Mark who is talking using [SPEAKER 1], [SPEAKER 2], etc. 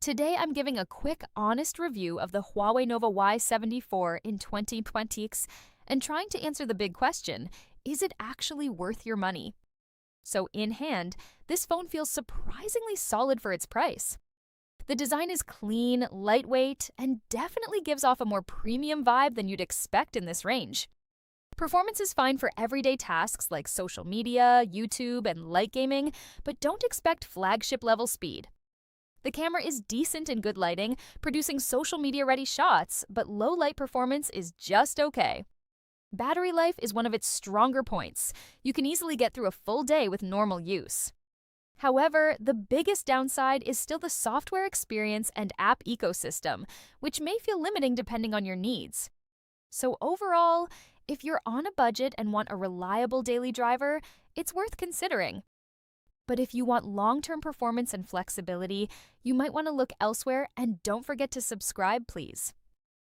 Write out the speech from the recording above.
[SPEAKER 1] Today I'm giving a quick, honest review of the Huawei Nova Y74 in 2020 and trying to answer the big question, is it actually worth your money? So in hand, this phone feels surprisingly solid for its price. The design is clean, lightweight, and definitely gives off a more premium vibe than you'd expect in this range. Performance is fine for everyday tasks like social media, YouTube, and light gaming, but don't expect flagship level speed. The camera is decent in good lighting, producing social media ready shots, but low light performance is just okay. Battery life is one of its stronger points. You can easily get through a full day with normal use. However, the biggest downside is still the software experience and app ecosystem, which may feel limiting depending on your needs. So overall, if you're on a budget and want a reliable daily driver, it's worth considering. But if you want long-term performance and flexibility, you might want to look elsewhere, and don't forget to subscribe, please.